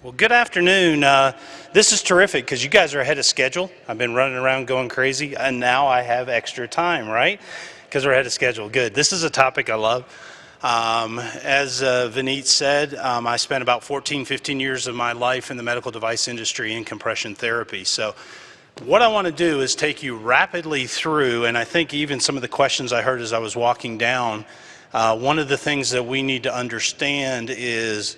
Well, good afternoon. This is terrific because you guys are ahead of schedule. I've been running around going crazy, and now I have extra time, right? Because we're ahead of schedule. Good. This is a topic I love. As Vineet said, I spent about 15 years of my life in the medical device industry in compression therapy. So what I want to do is take you rapidly through, and I think even some of the questions I heard as I was walking down, one of the things that we need to understand is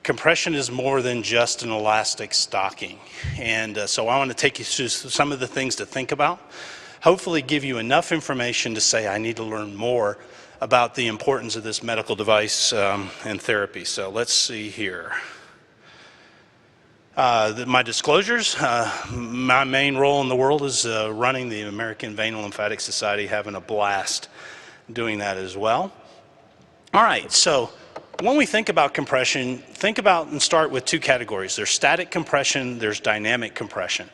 compression is more than just an elastic stocking. And so I want to take you through some of the things to think about, hopefully give you enough information to say I need to learn more about the importance of this medical device and therapy. So let's see here. My disclosures, my main role in the world is running the American Venous Lymphatic Society, having a blast doing that as well. All right, so when we think about compression, think about and start with two categories. There's static compression, there's dynamic compression.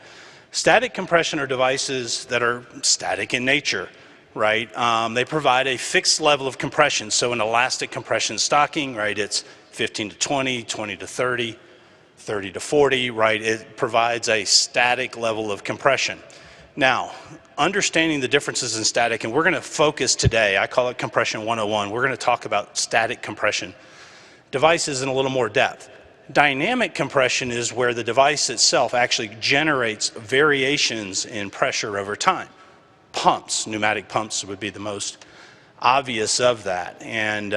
Static compression are devices that are static in nature, right? They provide a fixed level of compression. So an elastic compression stocking, right, it's 15 to 20, 20 to 30, 30 to 40, right? It provides a static level of compression. Now, understanding the differences in static, and we're going to focus today, I call it Compression 101, we're going to talk about static compression devices in a little more depth. Dynamic compression is where the device itself actually generates variations in pressure over time. Pumps, pneumatic pumps would be the most obvious of that, and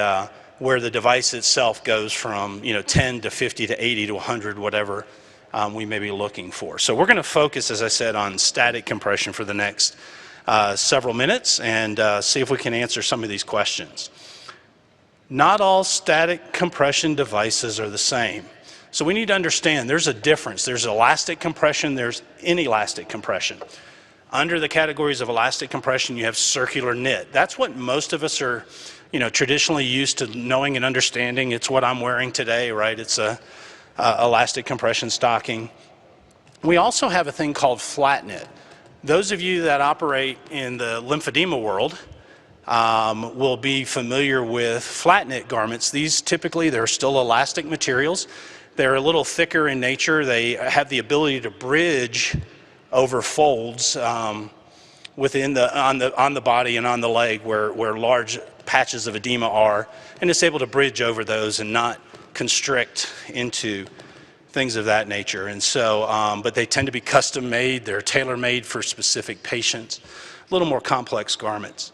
where the device itself goes from 10 to 50 to 80 to 100, whatever we may be looking for. So we're going to focus, as I said, on static compression for the next several minutes and see if we can answer some of these questions. Not all static compression devices are the same. So we need to understand there's a difference. There's elastic compression, there's inelastic compression. Under the categories of elastic compression, you have circular knit. That's what most of us are traditionally used to knowing and understanding. It's what I'm wearing today, right? It's a elastic compression stocking. We also have a thing called flat knit. Those of you that operate in the lymphedema world will be familiar with flat knit garments. These typically, they're still elastic materials. They're a little thicker in nature. They have the ability to bridge over folds within on the body and on the leg where large patches of edema are, and it's able to bridge over those and not constrict into things of that nature. And so, but they tend to be custom made. They're tailor made for specific patients, a little more complex garments.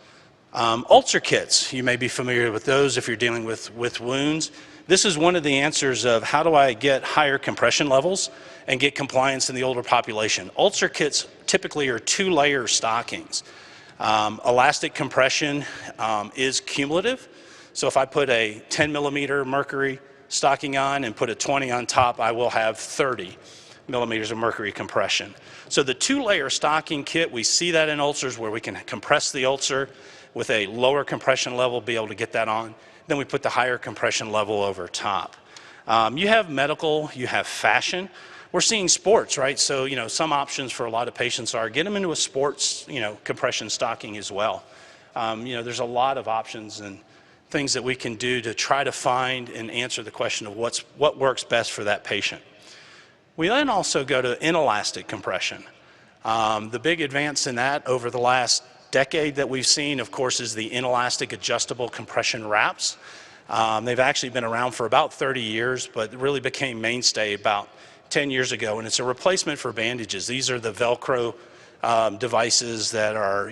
Ulcer kits, you may be familiar with those if you're dealing with wounds. This is one of the answers of how do I get higher compression levels and get compliance in the older population. Ulcer kits typically are two-layer stockings. Elastic compression is cumulative. So if I put a 10 millimeter mercury stocking on and put a 20 on top, I will have 30 millimeters of mercury compression. So the two-layer stocking kit, we see that in ulcers where we can compress the ulcer with a lower compression level, be able to get that on. Then we put the higher compression level over top. You have medical, you have fashion. We're seeing sports, right? So, some options for a lot of patients are get them into a sports, compression stocking as well. There's a lot of options and things that we can do to try to find and answer the question of what works best for that patient. We then also go to inelastic compression. The big advance in that over the last decade that we've seen, of course, is the inelastic adjustable compression wraps. They've actually been around for about 30 years, but really became mainstay about 10 years ago, and it's a replacement for bandages. These are the Velcro devices that are,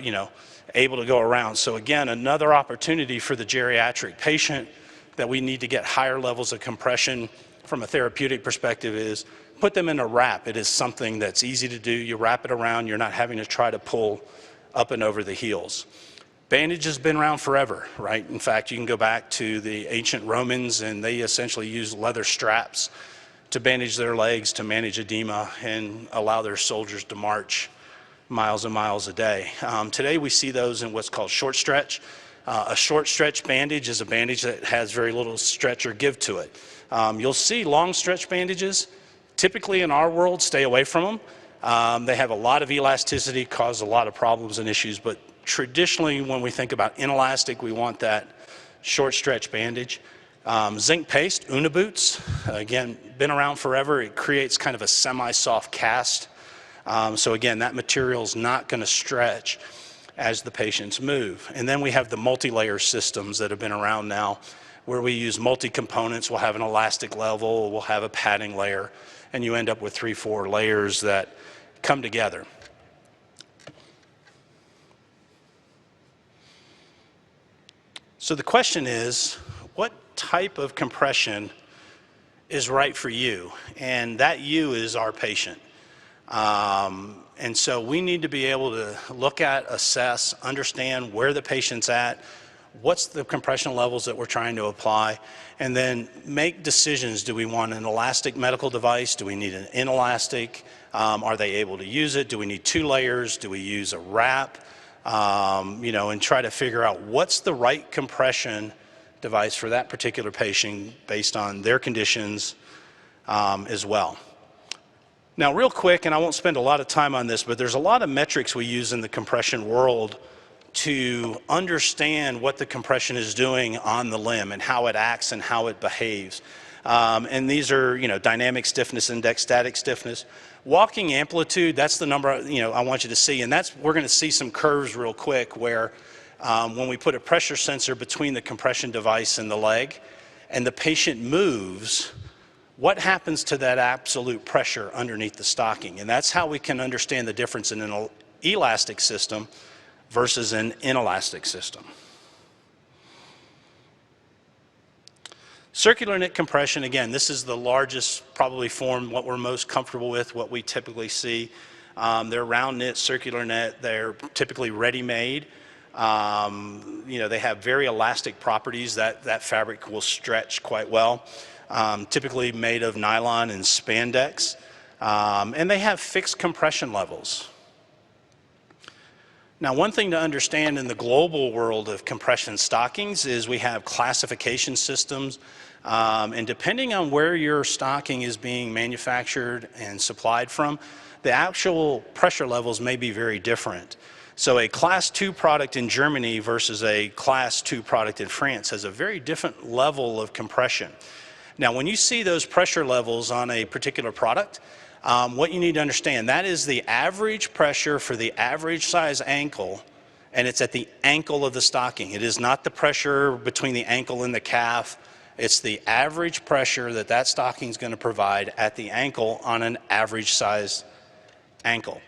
able to go around. So again, another opportunity for the geriatric patient that we need to get higher levels of compression from a therapeutic perspective is put them in a wrap. It is something that's easy to do. You wrap it around, you're not having to try to pull up and over the heels. Bandage has been around forever, right? In fact, you can go back to the ancient Romans and they essentially used leather straps to bandage their legs to manage edema and allow their soldiers to march miles and miles a day. Today we see those in what's called short stretch. A short stretch bandage is a bandage that has very little stretch or give to it. You'll see long stretch bandages, typically in our world, stay away from them. They have a lot of elasticity, cause a lot of problems and issues, but traditionally when we think about inelastic, we want that short stretch bandage. Zinc paste, Una boots, again, been around forever. It creates kind of a semi-soft cast. So again, that material is not going to stretch as the patients move. And then we have the multi-layer systems that have been around now, where we use multi-components. We'll have an elastic level, we'll have a padding layer, and you end up with 3-4 layers that come together. So the question is, what type of compression is right for you? And that you is our patient. And so we need to be able to look at, assess, understand where the patient's at, what's the compression levels that we're trying to apply, and then make decisions. Do we want an elastic medical device? Do we need an inelastic? Are they able to use it? Do we need 2 layers? Do we use a wrap? You know, and try to figure out what's the right compression device for that particular patient based on their conditions as well. Now, real quick, and I won't spend a lot of time on this, but there's a lot of metrics we use in the compression world to understand what the compression is doing on the limb and how it acts and how it behaves. And these are, you know, dynamic stiffness index, static stiffness. Walking amplitude, that's the number, you know, I want you to see, and that's, we're going to see some curves real quick where when we put a pressure sensor between the compression device and the leg and the patient moves, what happens to that absolute pressure underneath the stocking? And that's how we can understand the difference in an elastic system versus an inelastic system. Circular knit compression, again, this is the largest probably form, what we're most comfortable with, what we typically see. They're round knit, circular knit, they're typically ready-made. You know, they have very elastic properties. That fabric will stretch quite well. Typically made of nylon and spandex. And they have fixed compression levels. Now, one thing to understand in the global world of compression stockings is we have classification systems, and depending on where your stocking is being manufactured and supplied from, the actual pressure levels may be very different. So a Class 2 product in Germany versus a Class 2 product in France has a very different level of compression. Now, when you see those pressure levels on a particular product, what you need to understand, that is the average pressure for the average size ankle, and it's at the ankle of the stocking. It is not the pressure between the ankle and the calf. It's the average pressure that that stocking is going to provide at the ankle on an average size ankle.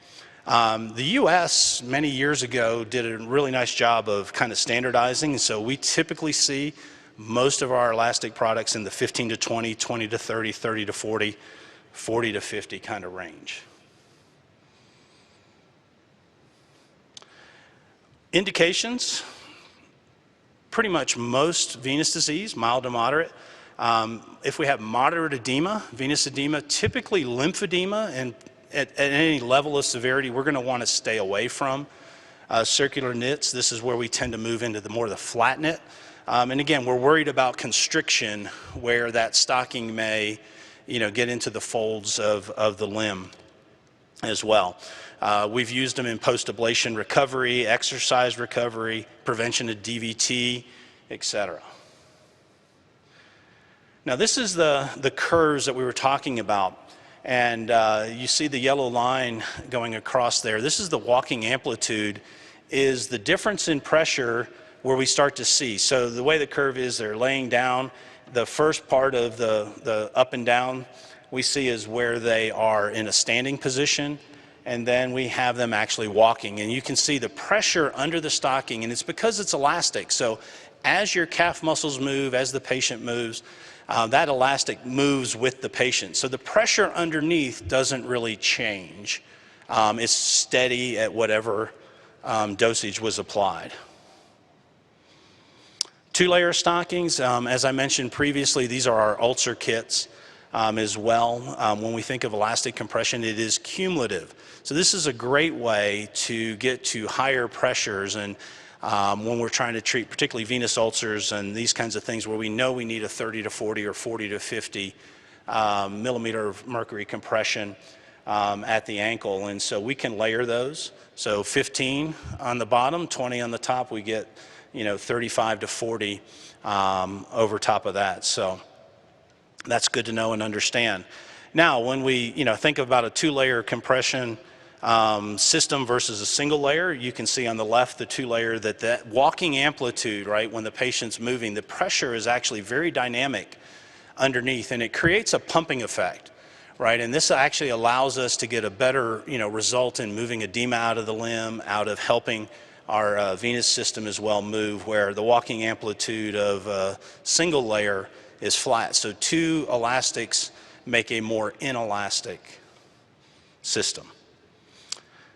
The US many years ago did a really nice job of kind of standardizing, so we typically see most of our elastic products in the 15 to 20, 20 to 30, 30 to 40, 40 to 50 kind of range. Indications, pretty much most venous disease, mild to moderate. If we have moderate edema, venous edema, typically lymphedema, and at any level of severity, we're going to want to stay away from. Circular knits, this is where we tend to move into the more the flat knit. And again, we're worried about constriction where that stocking may, you know, get into the folds of the limb as well. We've used them in post-ablation recovery, exercise recovery, prevention of DVT, etc. Now, this is the curves that we were talking about. And you see the yellow line going across there. This is the walking amplitude, is the difference in pressure where we start to see. So the way the curve is, they're laying down. The first part of the up and down we see is where they are in a standing position, and then we have them actually walking. And you can see the pressure under the stocking, and it's because it's elastic. So as your calf muscles move, as the patient moves, that elastic moves with the patient. So the pressure underneath doesn't really change. It's steady at whatever dosage was applied. 2-layer stockings, as I mentioned previously, these are our ulcer kits as well. When we think of elastic compression, it is cumulative. So this is a great way to get to higher pressures, and when we're trying to treat particularly venous ulcers and these kinds of things where we know we need a 30 to 40 or 40 to 50 millimeter of mercury compression at the ankle. And so we can layer those. So 15 on the bottom, 20 on the top, we get 35 to 40 over top of that. So that's good to know and understand. Now, when we think about a two-layer compression system versus a single layer, you can see on the left the two-layer that walking amplitude, right, when the patient's moving, the pressure is actually very dynamic underneath, and it creates a pumping effect, right? And this actually allows us to get a better result in moving edema out of the limb, out of helping our venous system as well move, where the walking amplitude of a single layer is flat. So two elastics make a more inelastic system.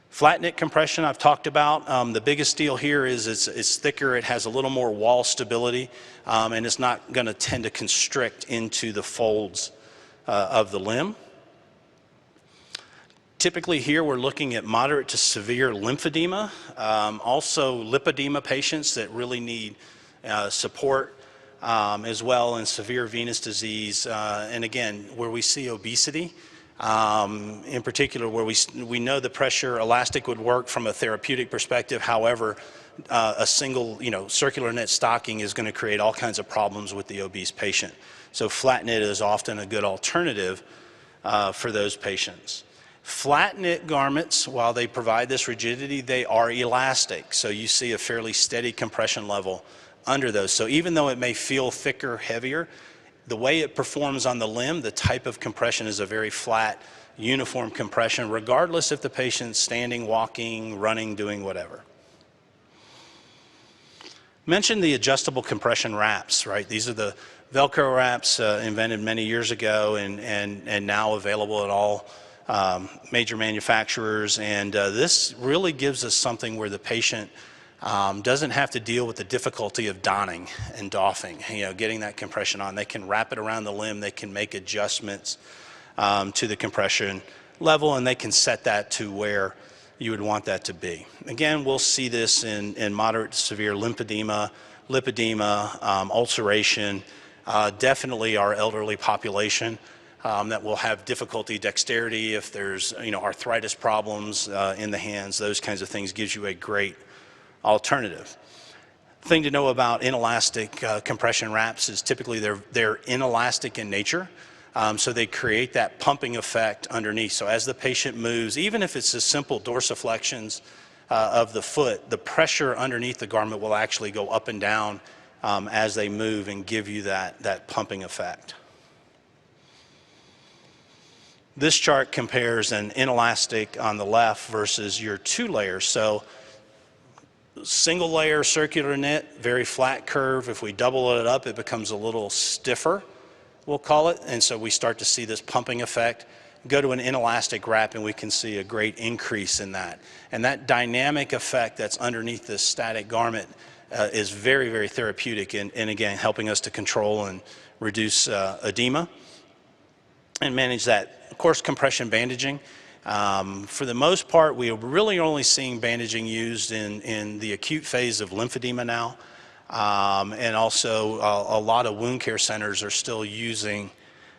Flat knit compression I've talked about. The biggest deal here is it's thicker, it has a little more wall stability, and it's not going to tend to constrict into the folds of the limb. Typically here we're looking at moderate to severe lymphedema, also lipedema patients that really need support, as well in severe venous disease, and again, where we see obesity, in particular where we know the pressure elastic would work from a therapeutic perspective. However, a single circular knit stocking is going to create all kinds of problems with the obese patient. So flat knit is often a good alternative for those patients. Flat knit garments, while they provide this rigidity, they are elastic. So you see a fairly steady compression level under those. So even though it may feel thicker, heavier, the way it performs on the limb, the type of compression is a very flat, uniform compression, regardless if the patient's standing, walking, running, doing whatever. Mentioned the adjustable compression wraps, right? These are the Velcro wraps invented many years ago and now available at all major manufacturers, and this really gives us something where the patient doesn't have to deal with the difficulty of donning and doffing, getting that compression on. They can wrap it around the limb, they can make adjustments to the compression level, and they can set that to where you would want that to be. Again, we'll see this in moderate to severe lymphedema, lipedema, ulceration, definitely our elderly population that will have difficulty dexterity if there's arthritis problems in the hands. Those kinds of things gives you a great alternative. Thing to know about inelastic compression wraps is typically they're inelastic in nature, so they create that pumping effect underneath. So as the patient moves, even if it's just simple dorsiflexions of the foot, the pressure underneath the garment will actually go up and down as they move and give you that pumping effect. This chart compares an inelastic on the left versus your two layers. So single layer circular knit, very flat curve. If we double it up, it becomes a little stiffer, we'll call it. And so we start to see this pumping effect. Go to an inelastic wrap and we can see a great increase in that. And that dynamic effect that's underneath this static garment is very, very therapeutic and again, helping us to control and reduce edema and manage that. Of course, compression bandaging. For the most part, we are really only seeing bandaging used in the acute phase of lymphedema now. And also a lot of wound care centers are still using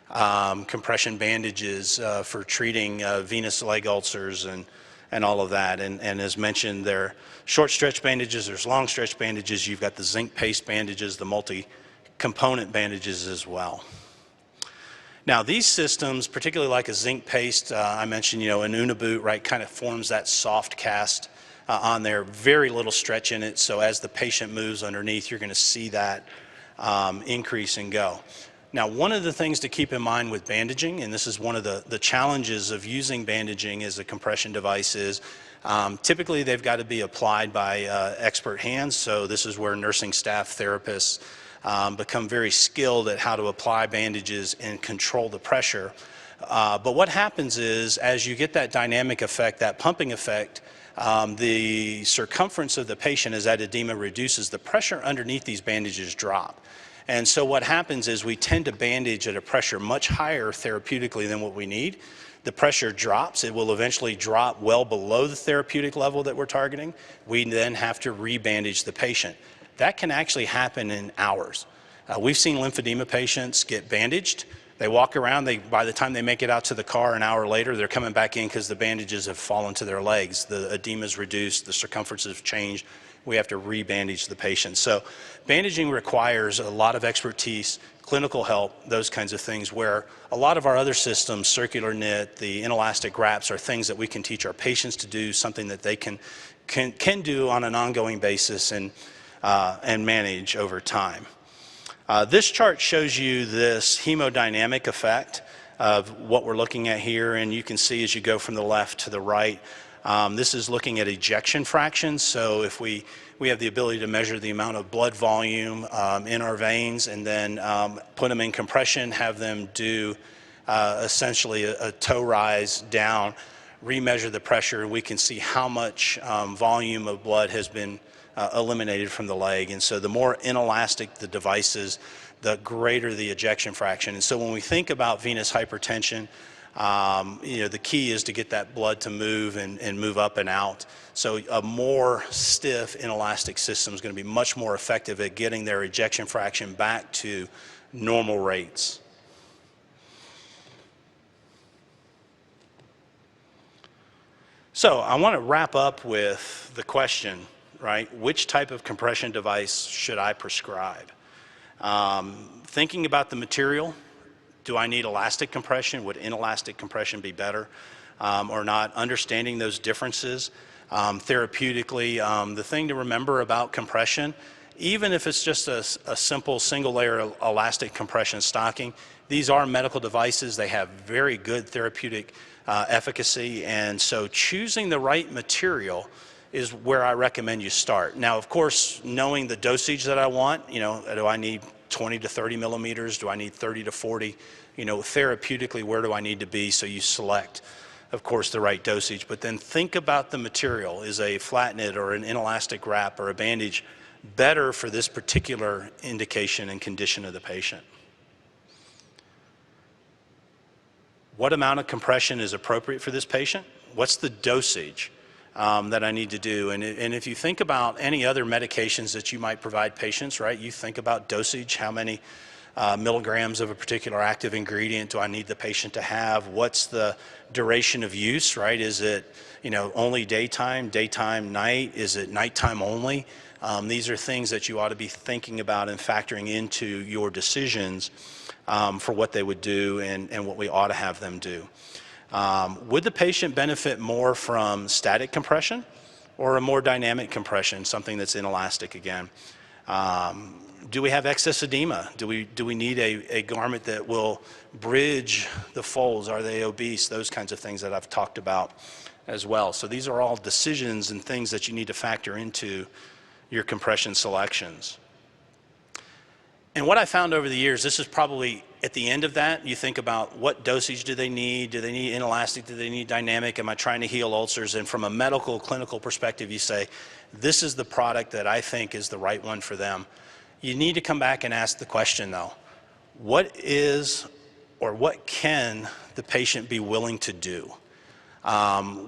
compression bandages for treating venous leg ulcers and all of that. And as mentioned, there are short stretch bandages, there's long stretch bandages, you've got the zinc paste bandages, the multi-component bandages as well. Now these systems, particularly like a zinc paste, I mentioned, an Uniboot, right, kind of forms that soft cast on there, very little stretch in it, so as the patient moves underneath, you're going to see that increase and go. Now one of the things to keep in mind with bandaging, and this is one of the challenges of using bandaging as a compression device, is typically they've got to be applied by expert hands, so this is where nursing staff, therapists, become very skilled at how to apply bandages and control the pressure. But what happens is, as you get that dynamic effect, that pumping effect, the circumference of the patient, as that edema reduces, the pressure underneath these bandages drop. And so what happens is we tend to bandage at a pressure much higher therapeutically than what we need. The pressure drops. It will eventually drop well below the therapeutic level that we're targeting. We then have to rebandage the patient. That can actually happen in hours. We've seen lymphedema patients get bandaged. They walk around, by the time they make it out to the car an hour later, they're coming back in because the bandages have fallen to their legs. The edema's reduced, the circumference has changed, we have to re-bandage the patient. So bandaging requires a lot of expertise, clinical help, those kinds of things, where a lot of our other systems, circular knit, the inelastic wraps, are things that we can teach our patients to do, something that they can do on an ongoing basis and manage over time. This chart shows you this hemodynamic effect of what we're looking at here, and you can see as you go from the left to the right, this is looking at ejection fractions. So if we have the ability to measure the amount of blood volume in our veins and then put them in compression, have them do essentially a toe rise down, remeasure the pressure, and we can see how much volume of blood has been eliminated from the leg. And so the more inelastic the device is, the greater the ejection fraction. And so when we think about venous hypertension, the key is to get that blood to move and move up and out. So a more stiff inelastic system is going to be much more effective at getting their ejection fraction back to normal rates. So I want to wrap up with the question, right? Which type of compression device should I prescribe? Thinking about the material, do I need elastic compression? Would inelastic compression be better or not? Understanding those differences. Therapeutically, the thing to remember about compression, even if it's just a simple single layer elastic compression stocking, these are medical devices. They have very good therapeutic efficacy, and so choosing the right material is where I recommend you start. Now, of course, knowing the dosage that I want, do I need 20 to 30 millimeters? Do I need 30 to 40? Therapeutically, where do I need to be? So you select, of course, the right dosage, but then think about the material. Is a flat knit or an inelastic wrap or a bandage better for this particular indication and condition of the patient? What amount of compression is appropriate for this patient? What's the dosage that I need to do? And if you think about any other medications that you might provide patients, right, you think about dosage, how many milligrams of a particular active ingredient do I need the patient to have? What's the duration of use, right? Is it, only daytime, night? Is it nighttime only? These are things that you ought to be thinking about and factoring into your decisions for what they would do and what we ought to have them do. Would the patient benefit more from static compression or a more dynamic compression, something that's inelastic again? Do we have excess edema? Do we need a garment that will bridge the folds? Are they obese? Those kinds of things that I've talked about as well. So these are all decisions and things that you need to factor into your compression selections. And what I found over the years, this is probably at the end of that, you think about what dosage do they need? Do they need inelastic? Do they need dynamic? Am I trying to heal ulcers? And from a medical, clinical perspective, you say, this is the product that I think is the right one for them. You need to come back and ask the question though, what is or what can the patient be willing to do?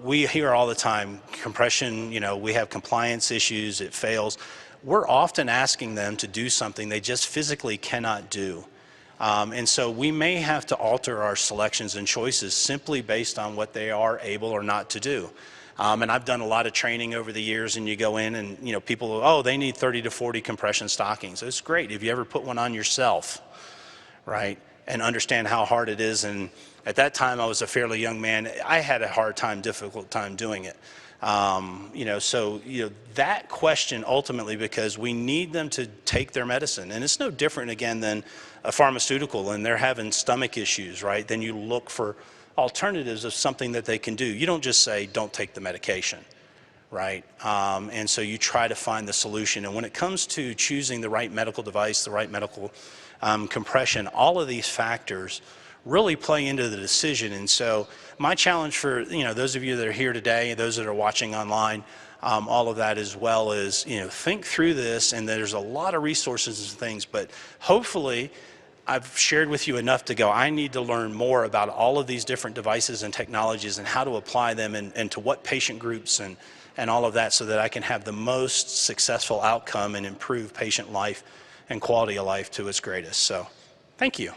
We hear all the time, compression, we have compliance issues, it fails. We're often asking them to do something they just physically cannot do. And so we may have to alter our selections and choices simply based on what they are able or not to do. And I've done a lot of training over the years, and you go in and people, oh, they need 30 to 40 compression stockings. It's great. Have you ever put one on yourself, right? And understand how hard it is. And at that time, I was a fairly young man. I had a hard time, difficult time doing it. That question ultimately, because we need them to take their medicine, and it's no different again than a pharmaceutical and they're having stomach issues, right? Then you look for alternatives of something that they can do. You don't just say, don't take the medication, right? And so you try to find the solution. And when it comes to choosing the right medical device, the right medical compression, all of these factors really play into the decision. And so my challenge for those of you that are here today, those that are watching online, all of that as well is think through this, and there's a lot of resources and things, but hopefully I've shared with you enough to go, I need to learn more about all of these different devices and technologies and how to apply them and to what patient groups and all of that, so that I can have the most successful outcome and improve patient life and quality of life to its greatest. So thank you.